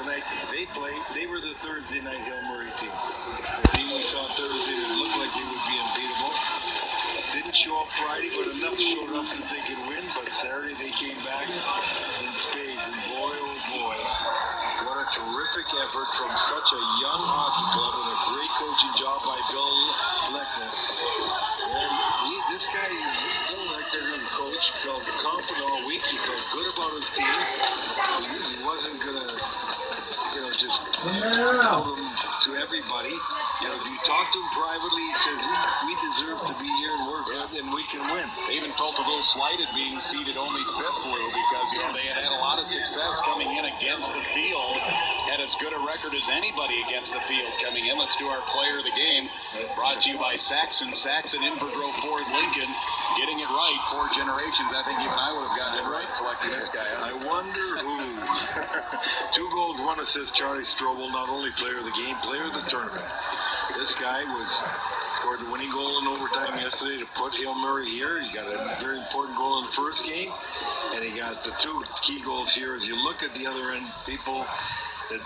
tonight. They were the Thursday night Hill Murray team. The team we saw Thursday that looked like they would be unbeatable. Didn't show up Friday, but enough showed up that they could win. But Saturday they came back in spades, and boy, oh boy, what a terrific effort from such a young hockey club and a great coaching job by Bill Lechner. And this guy, Bill Lechner, the coach, felt confident all week. He felt good about his team. He wasn't gonna, just tell them to everybody. If you talk to him privately, he says, we deserve to be here and we're good and we can win. They even felt a little slighted being seated only fifth, Lou, because, they had a lot of success coming in against the field. Had as good a record as anybody against the field coming in. Let's do our player of the game. Brought to you by Saxon. Saxon, Invergrove, Ford, Lincoln. Getting it right. 4 generations. I think even I would have gotten it right selecting this guy. I wonder who. 2 goals, 1 assist. Charlie Strobel, not only player of the game, player of the tournament. This guy scored the winning goal in overtime yesterday to put Hill Murray here. He got a very important goal in the first game, and he got the 2 key goals here. As you look at the other end, people that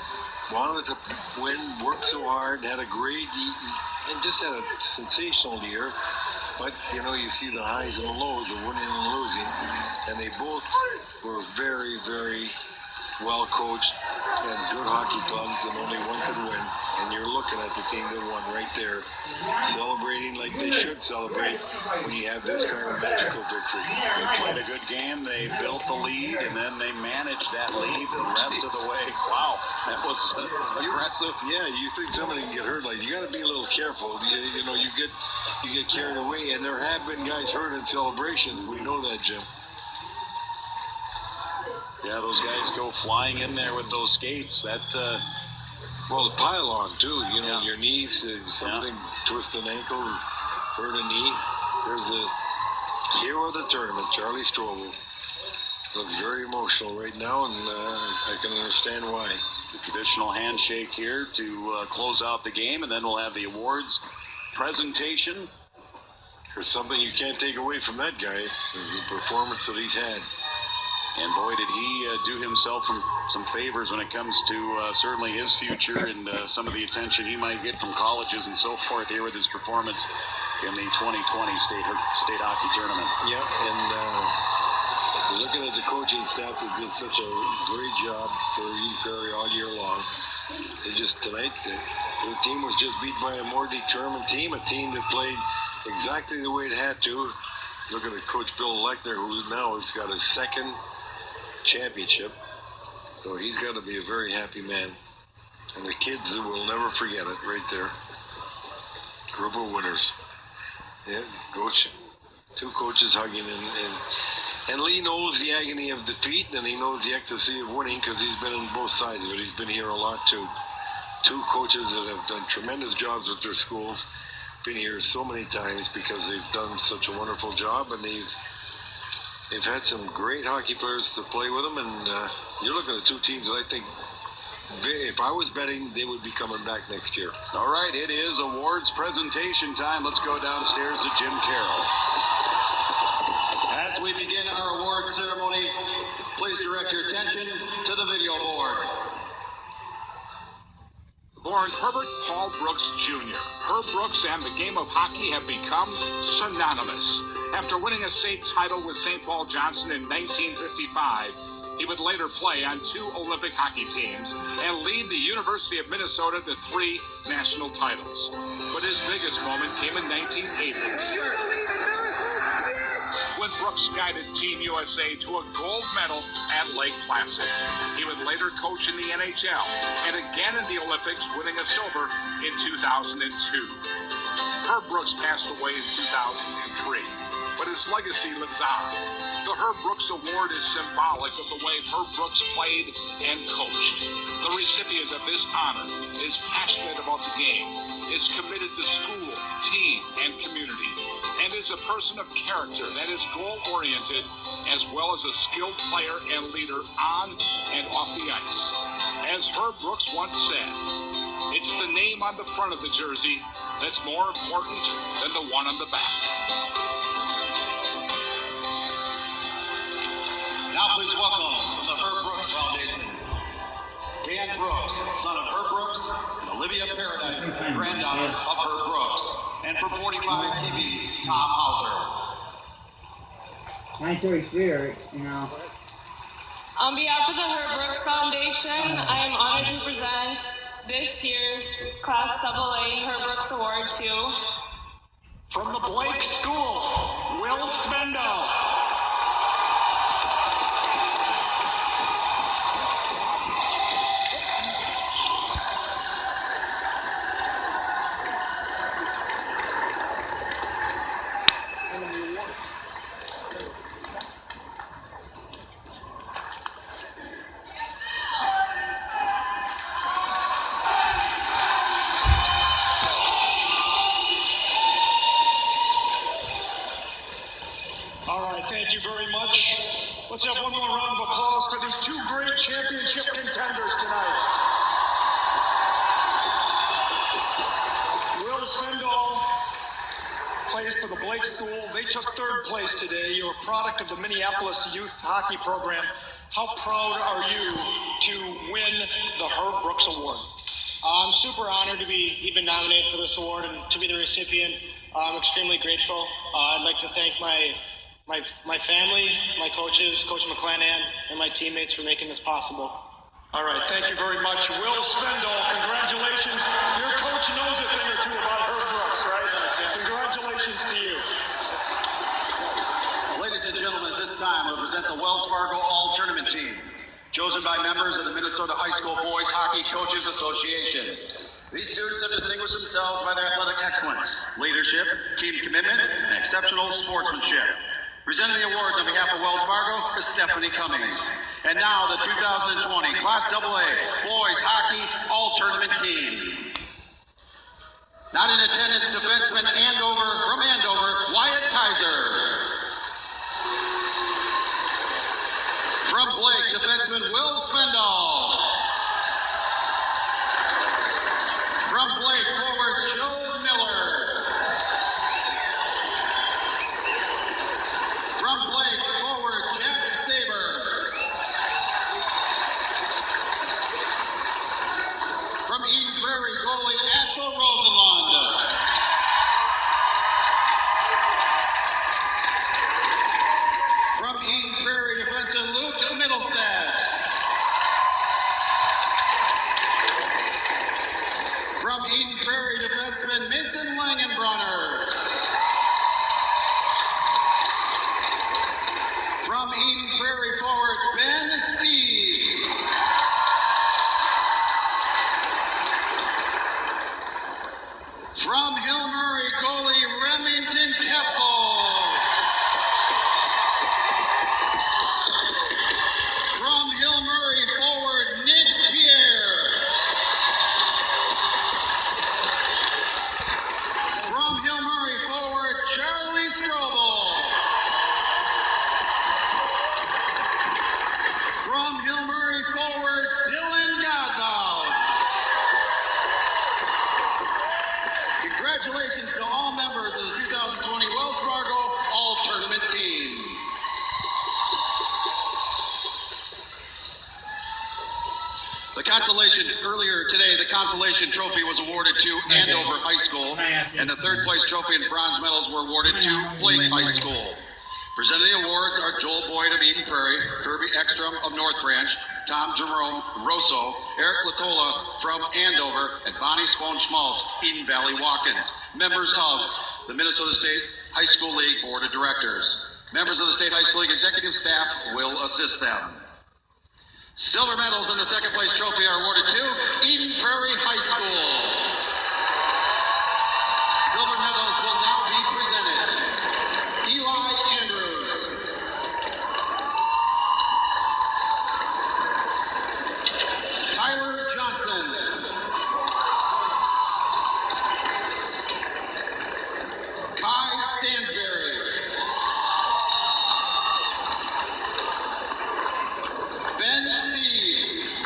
wanted to win, worked so hard, had a great, and just had a sensational year. But, you see the highs and the lows of winning and losing, and they both were very, very well coached and good hockey clubs, and only one could win. And you're looking at the team that won right there, celebrating like they should celebrate when you have this kind of magical victory. They played a good game. They built the lead, and then they managed that lead the rest of the way. Wow, that was aggressive. Yeah, you think somebody can get hurt? Like, you got to be a little careful. You get carried away, and there have been guys hurt in celebration. We know that, Jim. Yeah, those guys go flying in there with those skates. That. Well, the pile-on, too. Your knees, something, twist an ankle, hurt a knee. There's a hero of the tournament, Charlie Strobel. Looks very emotional right now, and I can understand why. The traditional handshake here to close out the game, and then we'll have the awards presentation. There's something you can't take away from that guy, is the performance that he's had. And boy, did he do himself some favors when it comes to certainly his future and some of the attention he might get from colleges and so forth here with his performance in the 2020 state hockey tournament. Yeah, and looking at the coaching staff that did such a great job for Eden Prairie all year long. Tonight, their team was just beat by a more determined team, a team that played exactly the way it had to. Looking at Coach Bill Lechner, who now has got his 2nd championship, so he's got to be a very happy man, and the kids will never forget it. Right there, group of winners. Yeah, coach, 2 coaches hugging, and Lee knows the agony of defeat, and he knows the ecstasy of winning because he's been on both sides of it. He's been here a lot too. 2 coaches that have done tremendous jobs with their schools, been here so many times because they've done such a wonderful job, and they've had some great hockey players to play with them, and you're looking at 2 teams that I think, if I was betting, they would be coming back next year. All right, it is awards presentation time. Let's go downstairs to Jim Carroll. As we begin our award ceremony, please direct your attention to the video board. Born Herbert Paul Brooks Jr., Herb Brooks and the game of hockey have become synonymous. After winning a state title with St. Paul Johnson in 1955, he would later play on 2 Olympic hockey teams and lead the University of Minnesota to 3 national titles. But his biggest moment came in 1980, when Brooks guided Team USA to a gold medal at Lake Placid. He would later coach in the NHL and again in the Olympics, winning a silver in 2002. Herb Brooks passed away in 2003. But his legacy lives on. The Herb Brooks Award is symbolic of the way Herb Brooks played and coached. The recipient of this honor is passionate about the game, is committed to school, team, and community, and is a person of character that is goal-oriented, as well as a skilled player and leader on and off the ice. As Herb Brooks once said, it's the name on the front of the jersey that's more important than the one on the back. Now please welcome from the Herb Brooks Foundation, Dan Brooks. son of Herb Brooks, and Olivia Paradise, granddaughter of Herb Brooks. And for 45 TV, Tom Hauser. 9:43, you know. On behalf of the Herb Brooks Foundation, I am honored to present this year's Class AA Herb Brooks Award to From the Blake School, Will Spindle. Thank you very much. Let's have one more round of applause for these two great championship contenders tonight. Will Swindoll plays for the Blake School. They took third place today. You're a product of the Minneapolis Youth Hockey Program. How proud are you to win the Herb Brooks Award? I'm super honored to be even nominated for this award and to be the recipient. I'm extremely grateful. I'd like to thank my family, my coaches, Coach McClanahan, and my teammates for making this possible. All right, thank you very much. Will Swindoll, congratulations. Your coach knows a thing or two about Herb Brooks, right? Congratulations to you. Ladies and gentlemen, this time we'll present the Wells Fargo All-Tournament team, chosen by members of the Minnesota High School Boys Hockey Coaches Association. These students have distinguished themselves by their athletic excellence, leadership, team commitment, and exceptional sportsmanship. Presenting the awards on behalf of Wells Fargo is Stephanie Cummings. And now the 2020 Class AA Boys Hockey All-Tournament team. Not in attendance, defenseman from Andover, Wyatt Kaiser. From Blake, defenseman Will Swindoll. From Blake, forward Joe Miller. From Blake, forward Jack Saber. From Eden Prairie, goalie Axel Rosenlund. From Eden Prairie, defenseman Luke Middlestad. From Eden Prairie, defenseman Mason Langenbrunner. From Eden Prairie, forward Ben Steeves. From Hill Murray, goalie Remington Keppel. From Hill Murray, forward Nick Pierre. From Hill Murray, forward Charlie Strobel. From Hill Murray, forward Dylan Godbout. Congratulations to all members of the 2020 Wells Fargo All-Tournament team. Earlier today, the consolation trophy was awarded to Andover High School, and the third place trophy and bronze medals were awarded to Blake High School. Presenting the awards are Joel Boyd of Eden Prairie, Kirby Ekstrom of North Branch, Tom Jerome Rosso, Eric Latola from Andover, and Bonnie Spohn Schmaltz, Eden Valley Watkins, members of the Minnesota State High School League Board of Directors. Members of the State High School League executive staff will assist them. Silver medals in the second place trophy are awarded to Eden Prairie High School. Silver medals will now be presented. Eli Andrews. Tyler Johnson. Kai Stansberry. Ben Steeves.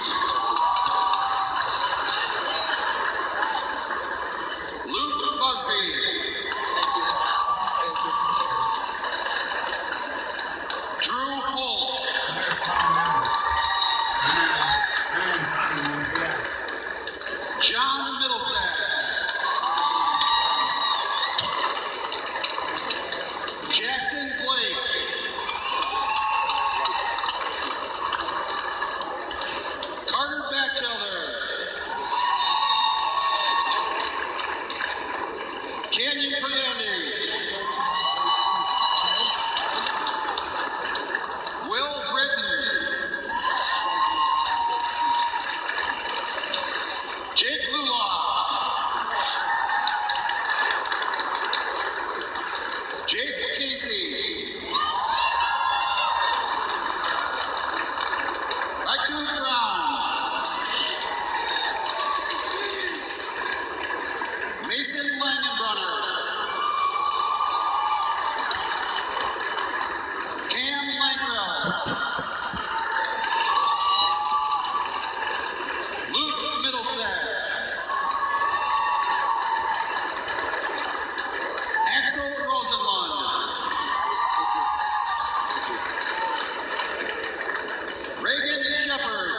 Reagan Shepard.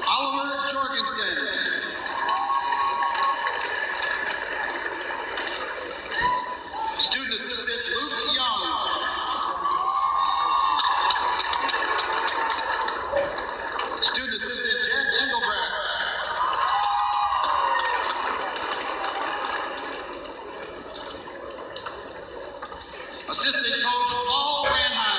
Oliver Jorgensen. Student Assistant Luke Young. Student Assistant Jen Engelbrecht. Assistant Coach Paul Ranheim.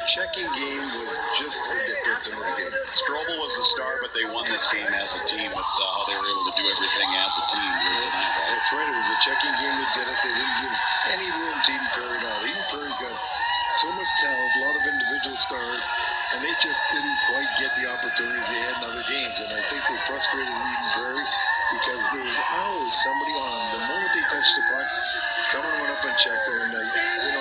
checking game was just the difference in this game. Strobel was the star, but they won this game as a team with how they were able to do everything as a team here tonight. Right? That's right. It was a checking game that did it. They didn't give any room to Eden Prairie at all. Eden Prairie's got so much talent, a lot of individual stars, and they just didn't quite get the opportunities they had in other games. And I think they frustrated Eden Prairie because there was always somebody on. The moment they touched the puck, someone went up and checked them, and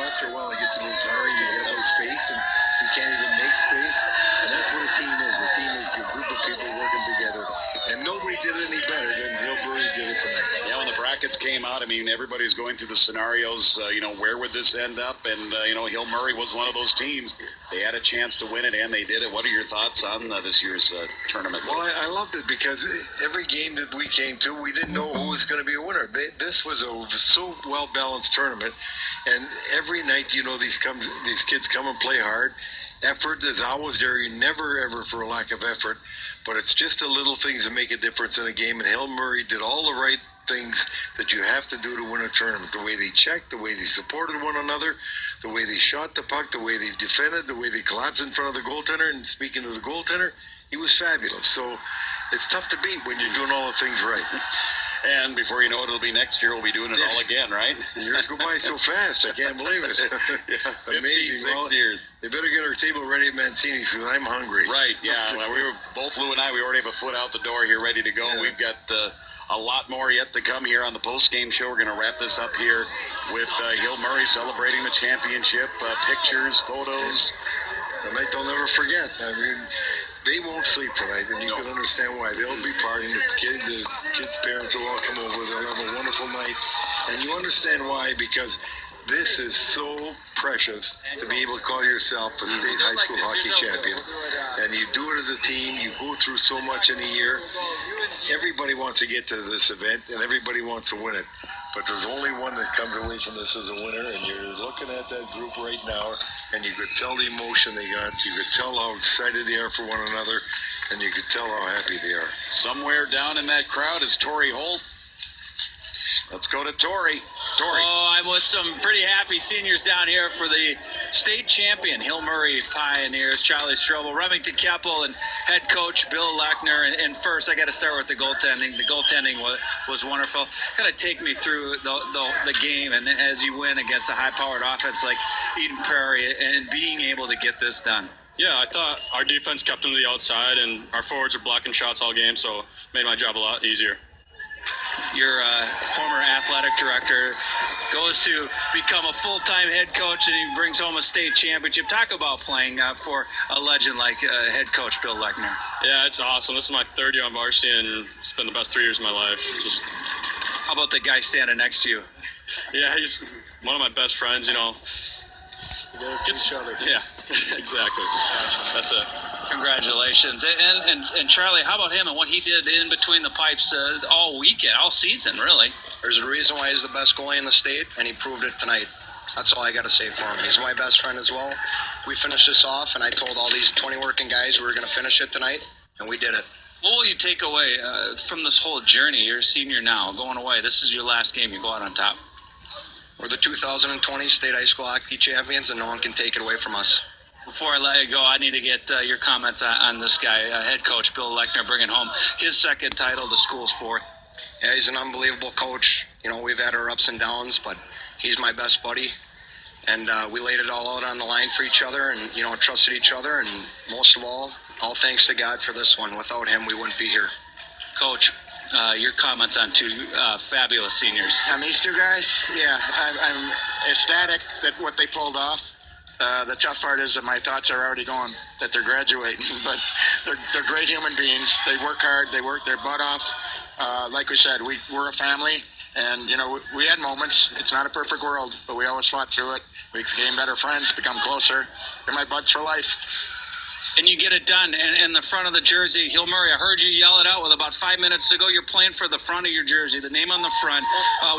after a while it gets a little tiring. You get no space, and you can't even make space. And that's what a team is. A team is a group of people working together. And nobody did it any better than Hillbury did it tonight. Yeah, when the brackets came out, I mean, everybody's going through the scenarios, where would this end up? And, Hill Murray was one of those teams. They had a chance to win it, and they did it. What are your thoughts on this year's tournament? Well, I loved it because every game that we came to, we didn't know who was going to be a winner. This was a so well-balanced tournament, and every night, these kids come and play hard. Effort is always there. You never, ever for a lack of effort, but it's just the little things that make a difference in a game, and Hill Murray did all the right things that you have to do to win a tournament. The way they checked, the way they supported one another, the way they shot the puck, the way they defended, the way they collapsed in front of the goaltender. And speaking of the goaltender, he was fabulous. So it's tough to beat when you're doing all the things right. And before you know it, it'll be next year. We'll be doing it all again, right? Years go by so fast. I can't believe it. Amazing. Well, years. They better get our table ready at Mancini's because I'm hungry. Right, yeah. Well, Lou and I, we already have a foot out the door here ready to go. Yeah. We've got a lot more yet to come here on the post-game show. We're going to wrap this up here with Hill Murray celebrating the championship. Pictures, photos. A night they'll never forget. I mean, they won't sleep tonight, and you can understand why. They'll be partying. The kids' parents will all come over. They'll have a wonderful night. And you understand why, because this is so precious to be able to call yourself a state high school hockey champion. And you do it as a team. You go through so much in a year. Everybody wants to get to this event, and everybody wants to win it. But there's only one that comes away from this as a winner, and you're looking at that group right now, and you could tell the emotion they got. You could tell how excited they are for one another, and you could tell how happy they are. Somewhere down in that crowd is Tori Holt. Let's go to Tori. Oh, I'm with some pretty happy seniors down here for the state champion, Hill Murray Pioneers, Charlie Strobel, Remington Keppel, and head coach Bill Lechner. And first, I got to start with the goaltending. The goaltending was wonderful. Got to take me through the game, and as you win against a high-powered offense like Eden Prairie, and being able to get this done. Yeah, I thought our defense kept them to the outside, and our forwards are blocking shots all game, so it made my job a lot easier. Your former athletic director goes to become a full-time head coach, and he brings home a state championship. Talk about playing for a legend like head coach Bill Lechner. Yeah, it's awesome. This is my third year on varsity, and it's been the best 3 years of my life. How about the guy standing next to you? Yeah, he's one of my best friends, Each other. Yeah, exactly. That's it. Congratulations. And Charlie, how about him and what he did in between the pipes all weekend, all season, really? There's a reason why he's the best goalie in the state, and he proved it tonight. That's all I got to say for him. He's my best friend as well. We finished this off, and I told all these 20 working guys we were going to finish it tonight, and we did it. What will you take away from this whole journey? You're a senior now, going away. This is your last game. You go out on top. We're the 2020 state high school hockey champions, and no one can take it away from us. Before I let you go, I need to get your comments on this guy, head coach Bill Lechner, bringing home his second title, the school's fourth. Yeah, he's an unbelievable coach. We've had our ups and downs, but he's my best buddy. And we laid it all out on the line for each other and, trusted each other. And most of all thanks to God for this one. Without him, we wouldn't be here. Coach, your comments on two fabulous seniors. On these two guys, yeah, I'm ecstatic that what they pulled off. The tough part is that my thoughts are already going that they're graduating, but they're great human beings. They work hard. They work their butt off. Like we said, we're a family, and we had moments. It's not a perfect world, but we always fought through it. We became better friends, become closer. They're my buds for life. And you get it done. And in the front of the jersey, Hill Murray, I heard you yell it out with about 5 minutes to go. You're playing for the front of your jersey, the name on the front.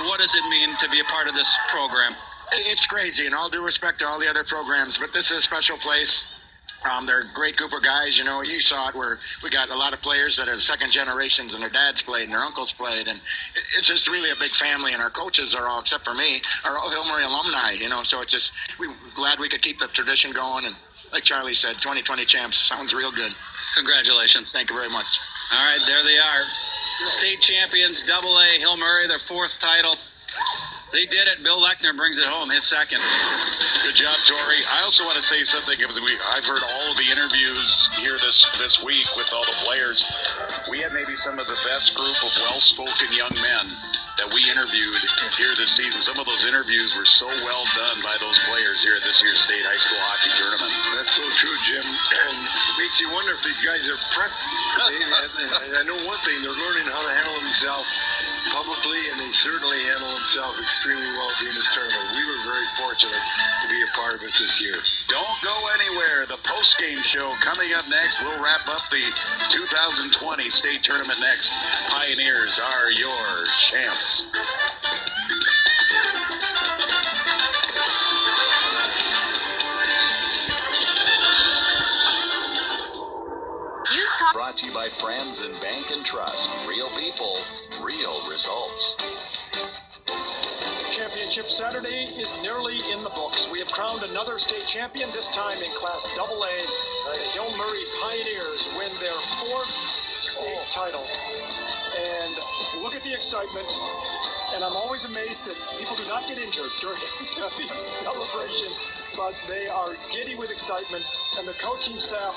What does it mean to be a part of this program? It's crazy, and all due respect to all the other programs, but this is a special place. They're a great group of guys. You saw it where we got a lot of players that are second generations, and their dads played and their uncles played, and it's just really a big family. And our coaches are all, except for me, are all Hill Murray alumni. So it's just we're glad we could keep the tradition going. And like Charlie said, 2020 champs. Sounds real good. Congratulations. Thank you very much. All right, there they are. State champions, AA, Hill Murray, their 4th title. They did it. Bill Lechner brings it home, his 2nd. Good job, Tori. I also want to say something. I've heard all of the interviews here this week with all the players. We had maybe some of the best group of well-spoken young men that we interviewed here this season. Some of those interviews were so well done by those players here at this year's state high school hockey tournament. That's so true, Jim. And it makes you wonder if these guys are prepped. I know one thing, they're learning how to handle themselves publicly, and they certainly handle themselves extremely well during this tournament. We were very fortunate to be a part of it this year. Don't go anywhere. The post-game show coming up next. We'll wrap up the 2020 state tournament next. Pioneers are your champs. Brought to you by Friends and Bank and Trust. Real people, real results. Championship Saturday is nearly in the books. We have crowned another state champion, this time in Class AA. The Hill Murray Pioneers win their 4th state title. And look at the excitement. And I'm always amazed that people do not get injured during these celebrations, but they are giddy with excitement. And the coaching staff,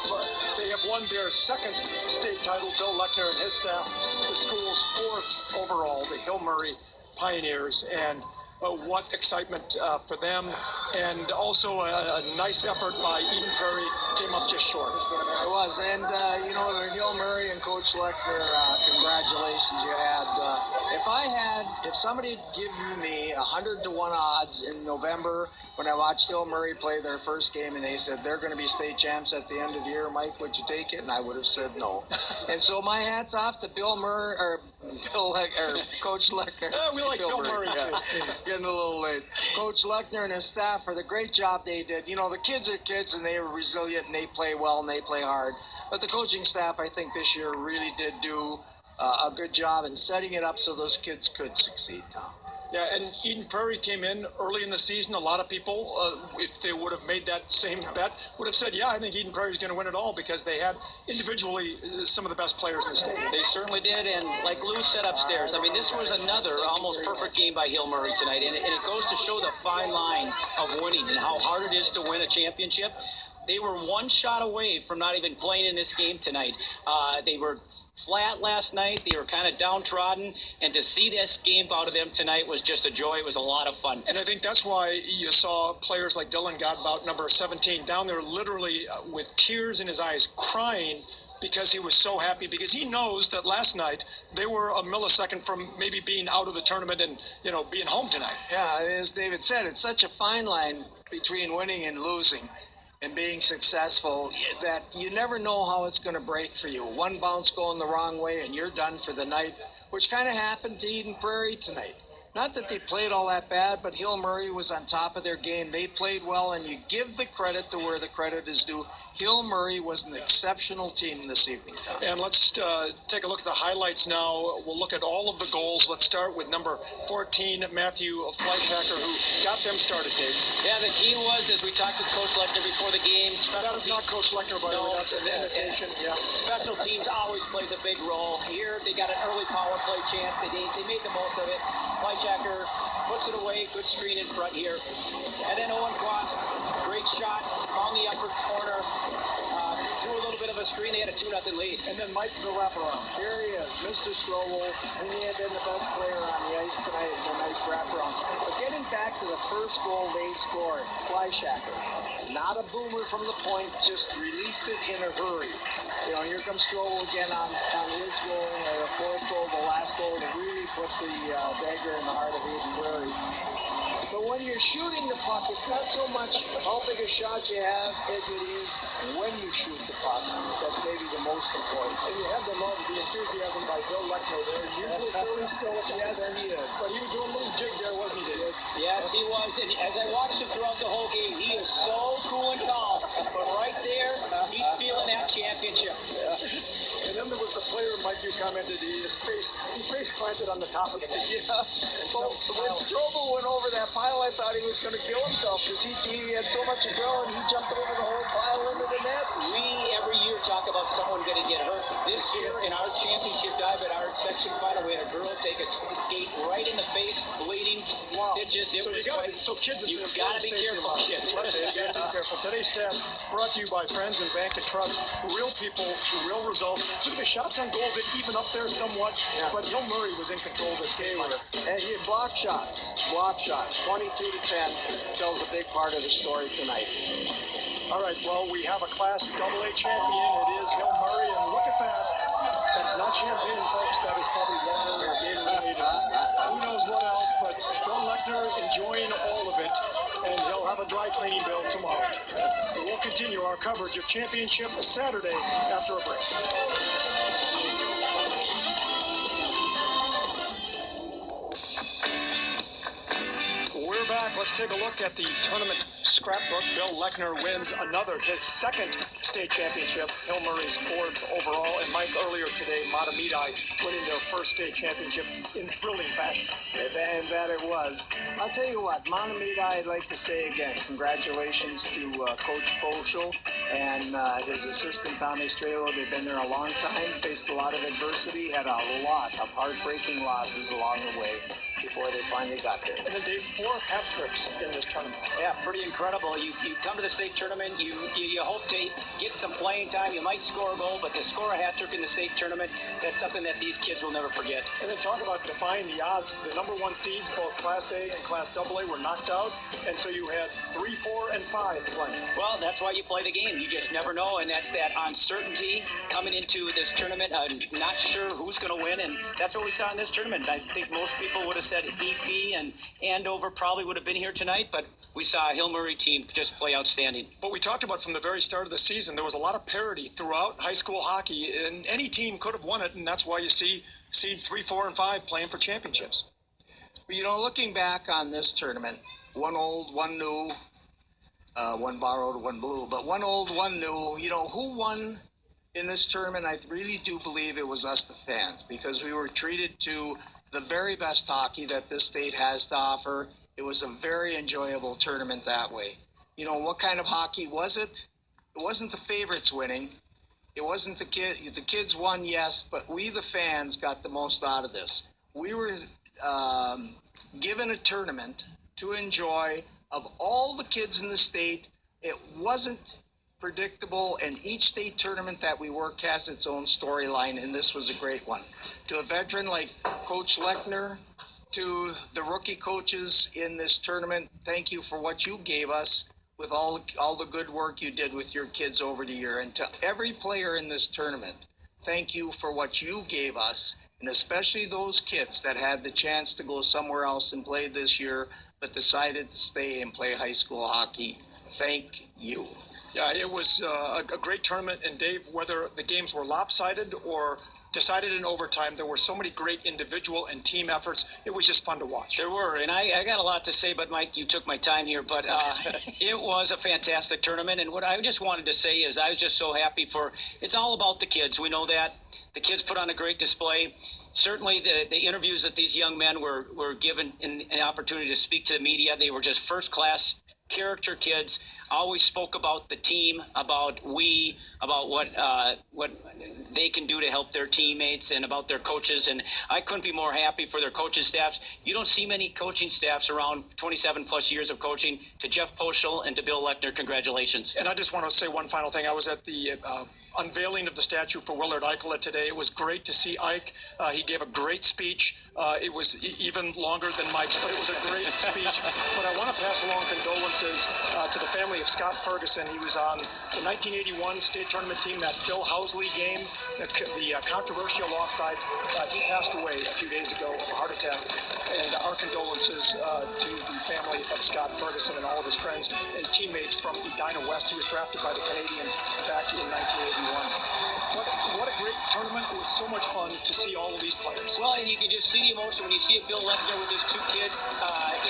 they have won their 2nd state title. Bill Lechner and his staff, the school's 4th overall, the Hill Murray Pioneers. And what excitement for them. And also a nice effort by Eden Prairie, came up just short. It was. And, the Hill Murray and Coach Lechner, congratulations you had. If somebody had given me 100-1 odds in November when I watched Hill Murray play their first game and they said they're going to be state champs at the end of the year, Mike, would you take it? And I would have said no. And so my hat's off to Bill Murray, or Coach Lechner. We like Bill Murray too. Getting a little late. Coach Lechner and his staff for the great job they did. The kids are kids and they were resilient and they play well and they play hard. But the coaching staff, I think this year really did do a good job in setting it up so those kids could succeed, Tom. Yeah, and Eden Prairie came in early in the season. A lot of people, if they would have made that same bet, would have said, yeah, I think Eden Prairie is going to win it all because they had individually some of the best players in the state. They certainly did, and like Lou said upstairs, I mean, this was another almost perfect game by Hill Murray tonight, and it goes to show the fine line of winning and how hard it is to win a championship. They were one shot away from not even playing in this game tonight. They were flat last night. They were kind of downtrodden. And to see this game out of them tonight was just a joy. It was a lot of fun. And I think that's why you saw players like Dylan Godbout, number 17, down there literally with tears in his eyes, crying because he was so happy, because he knows that last night they were a millisecond from maybe being out of the tournament and, being home tonight. Yeah, as David said, it's such a fine line between winning and losing and being successful that you never know how it's going to break for you. One bounce going the wrong way and you're done for the night, which kind of happened to Eden Prairie tonight. Not that they played all that bad, but Hill Murray was on top of their game. They played well, and you give the credit to where the credit is due. Hill Murray was an exceptional team this evening, Tom. And let's take a look at the highlights now. We'll look at all of the goals. Let's start with number 14, Matthew Fleischhacker, who got them started, Dave. Yeah, the key was, as we talked with Coach Lechner before the game, that is not Coach Lechner, by the way. That's an imitation. Yeah. Special teams always plays a big role. Here, they got an early power play chance. They made the most of it. Fleischhacker puts it away. Good screen in front here. And then Owen Cross, great shot, found the upper corner. Threw a little bit of a screen. They had a 2-0 lead. And then Mike the wraparound. Here he is, Mr. Strobel. And he had been the best player on the ice tonight in a nice wraparound. But getting back to the first goal they scored, Fleischhacker, not a boomer from the point, just released it in a hurry. Here comes Strobel again on his goal, the fourth goal, the last goal, to really put the dagger in the heart of Eden Prairie. But when you're shooting the puck, it's not so much how big a shot you have as it is when you shoot the puck. That's maybe the most important. And you have the love, the enthusiasm by Bill Lechner there. Usually Philly still at the end, and he is. But he was doing a little jig there, wasn't he, Dave? Yes, he was. And as I watched him throughout the whole game, he is so cool and calm. But right there, he's feeling that championship. And then there was the player, Mike, you commented, he face planted on the top of the net. Yeah. So when Strobel went over that pile, I thought he was going to kill himself because he had so much adrenaline. He jumped over the whole pile and talk about someone going to get hurt. This year in our championship dive at our section final, we had a girl take a skate right in the face, bleeding. Wow. Stitches. So kids, you got to be careful, kids. You got to be careful. Today's stats brought to you by Friends and Bank and Trust. Real people, real results. Look at the shots on goal that even up there somewhat, but Hill Murray was in control of this game. And he block shots, 22 to 10 tells a big part of the story tonight. All right, well, we have a Class AA champion. It is Hill Murray, and look at that. That's not champagne, folks. That is probably water or Gatorade. Who knows what else, but Bill Lechner enjoying all of it, and he'll have a dry cleaning bill tomorrow. And we'll continue our coverage of Championship Saturday after a break. We're back. Let's take a look at the tournament scrapbook. Bill Lechner wins his second state championship. Hill Murray's fourth overall. And Mike, earlier today, Matamidi winning their first state championship in thrilling fashion. And that it was. I'll tell you what, Matamidi, I'd like to say again, congratulations to Coach Poschel and his assistant, Tommy Strelo. They've been there a long time, faced a lot of adversity, had a lot of heartbreaking losses along the way before they finally got there. And then Dave, 4 hat tricks in this tournament. Yeah, pretty incredible. You come to the state tournament, you hope to get some playing time. You might score a goal, but to score a hat trick in the state tournament, that's something that these kids will never forget. And then talk about defying the odds. The number 1 seeds, both Class A and Class AA, were knocked out, and so you had 3, 4, and 5 playing. Well, that's why you play the game. You just never know, and that's that uncertainty coming into this tournament. I'm not sure who's going to win, and that's what we saw in this tournament. I think most people would have said EP and Andover probably would have been here tonight, but we saw a Hill Murray team just play outstanding. But we talked about from the very start of the season, there was a lot of parity throughout high school hockey, and any team could have won it, and that's why you see seeds 3, 4, and 5 playing for championships. You know, looking back on this tournament, one old, one new, one borrowed, one blue, but one old, one new. You know, who won in this tournament? I really do believe it was us, the fans, because we were treated to the very best hockey that this state has to offer. It was a very enjoyable tournament that way. You know, what kind of hockey was it? It wasn't the favorites winning. It wasn't the kids won, yes, but we, the fans, got the most out of this. We were given a tournament to enjoy. Of all the kids in the state, it wasn't predictable, and each state tournament that we work has its own storyline, and this was a great one. To a veteran like Coach Lechner, to the rookie coaches in this tournament, thank you for what you gave us with all the good work you did with your kids over the year. And to every player in this tournament, thank you for what you gave us, and especially those kids that had the chance to go somewhere else and play this year, but decided to stay and play high school hockey. Thank you. Yeah, it was a great tournament, and Dave, whether the games were lopsided or decided in overtime, there were so many great individual and team efforts. It was just fun to watch. There were, and I got a lot to say, but Mike, you took my time here, but it was a fantastic tournament, and what I just wanted to say is I was just so happy it's all about the kids. We know that. The kids put on a great display. Certainly the interviews that these young men were given an opportunity to speak to the media, they were just first-class character kids. Always spoke about the team, about what they can do to help their teammates and about their coaches. And I couldn't be more happy for their coaching staffs. You don't see many coaching staffs around 27 plus years of coaching. To Jeff Poschel and to Bill Lechner, congratulations. And I just want to say one final thing. I was at the unveiling of the statue for Willard Eichela today. It was great to see Ike. He gave a great speech. It was even longer than Mike's, but it was a great speech. But I want to pass along condolences to the family of Scott Ferguson. He was on the 1981 state tournament team, that Phil Housley game, the controversial offsides. He passed away a few days ago of a heart attack. And our condolences to the family of Scott Ferguson and all of his friends and teammates from Edina West. He was drafted by the Canadians back in 1981. What a great tournament. It was so much fun to see all of these players. Well, and you can just see the emotion when you see Bill Lechner with his 2 kids.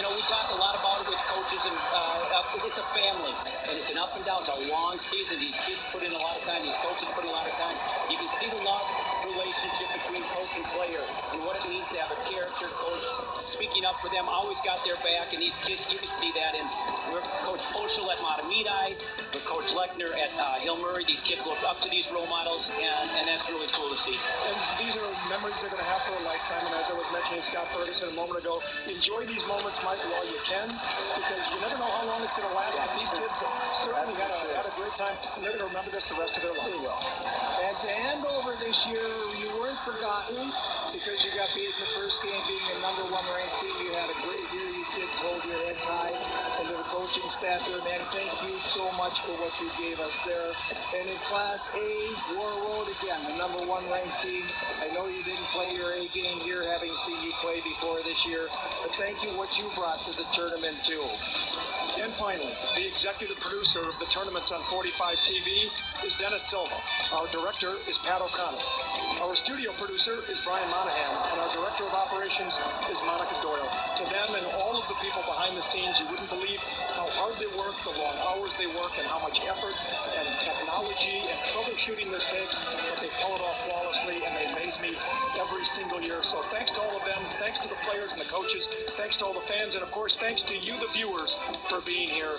We talk a lot about it with coaches, and it's a family, and it's an up and down. It's a long season. These kids put in a lot of time. These coaches put in a lot of time. You can see the love relationship between coach and player and what it means to have a character coach speaking up for them, always got their back, and these kids, you can see that. And we're Coach Poschel at Matamidi, with Coach Coach Lechner at Hill Murray. These kids look up to these role models, and that's really cool to see. And these are memories they're going to have for a lifetime. And as I was mentioning Scott Ferguson a moment ago, enjoy these moments, Mike, while you can, because you never know how long it's going to last. But these kids certainly had a great time, and they're going to remember this the rest of their lives. And to hand over this year, you weren't forgotten because you got beat in the first game, being a number 1 ranked team. You had a great year. You kids hold your heads high. And to the coaching staff there, man, thank you so much for what you gave us there. And in Class A, War Road again, the number 1 ranked team. I know you didn't play your A game here, having seen you play before this year, but thank you what you brought to the tournament too. And finally, the executive producer of the tournaments on 45 TV is Dennis Silva. Our director is Pat O'Connell. Our studio producer is Brian Monahan, and our director of operations is Monica Doyle. To them and all of the people behind the scenes, you wouldn't believe how hard they work, the long hours they work, and how much effort and technology and troubleshooting this takes, but they pull it off flawlessly, and they amaze me every single year. So thanks to all of them, thanks to the players and the coaches, thanks to all the fans, and of course, thanks to you, the viewers, for being here.